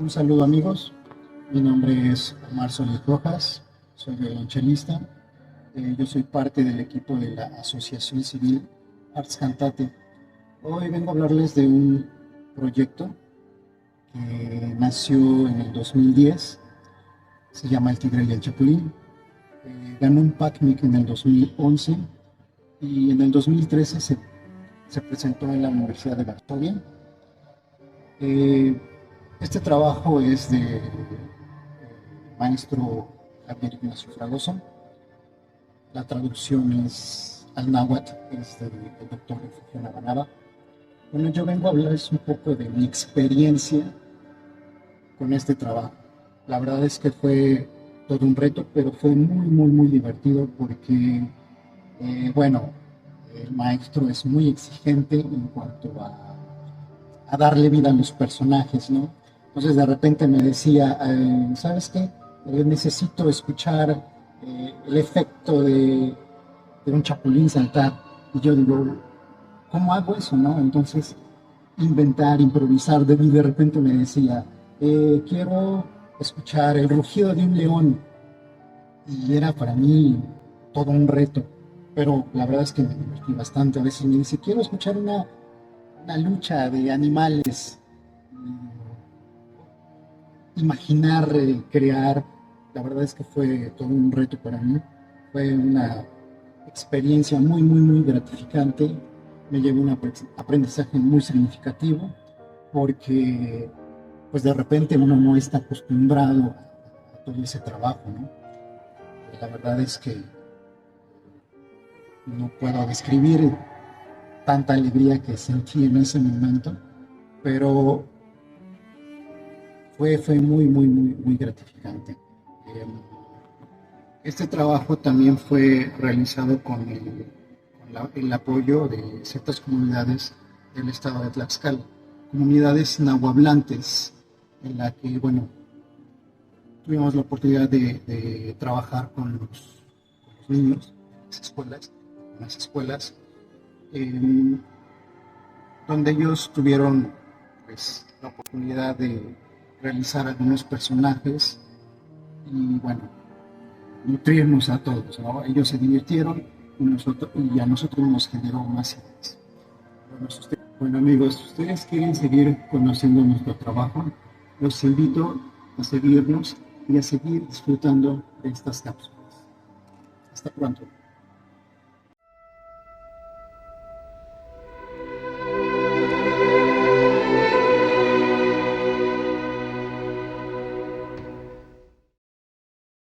Un saludo amigos, mi nombre es Omar Solís Rojas, soy violonchelista. Yo soy parte del equipo de la Asociación Civil Arts Cantate. Hoy vengo a hablarles de un proyecto que nació en el 2010, se llama El Tigre y el Chapulín. Ganó un PACMIC en el 2011 y en el 2013 se presentó en la Universidad de Varsovia. Eh, este trabajo es de maestro Javier Ignacio Fragoso. La traducción es al náhuatl, es del doctor Refugio Navanava. Bueno, yo vengo a hablarles un poco de mi experiencia con este trabajo. La verdad es que fue todo un reto, pero fue muy divertido porque, bueno, el maestro es muy exigente en cuanto a darle vida a los personajes, ¿no? Entonces de repente me decía, ¿sabes qué? Necesito escuchar el efecto de un chapulín saltar. Y yo digo, ¿cómo hago eso, no? Entonces inventar, improvisar, de repente me decía, quiero escuchar el rugido de un león. Y era para mí todo un reto, pero la verdad es que me divertí bastante. A veces me dice, quiero escuchar una lucha de animales, imaginar, crear. La verdad es que fue todo un reto para mí. Fue una experiencia muy gratificante. Me llevó un aprendizaje muy significativo porque pues de repente uno no está acostumbrado a todo ese trabajo, ¿no? La verdad es que no puedo describir tanta alegría que sentí en ese momento, pero fue muy gratificante. Eh, Este trabajo también fue realizado con el apoyo de ciertas comunidades del estado de Tlaxcala, comunidades nahuablantes, en la que, bueno, tuvimos la oportunidad de trabajar con los niños en las escuelas, eh, donde ellos tuvieron pues, la oportunidad de realizar algunos personajes y, bueno, nutrirnos a todos, ¿no? Ellos se divirtieron y a nosotros nos generó más ideas. Bueno, amigos, si ustedes quieren seguir conociendo nuestro trabajo, los invito a seguirnos y a seguir disfrutando de estas cápsulas. Hasta pronto.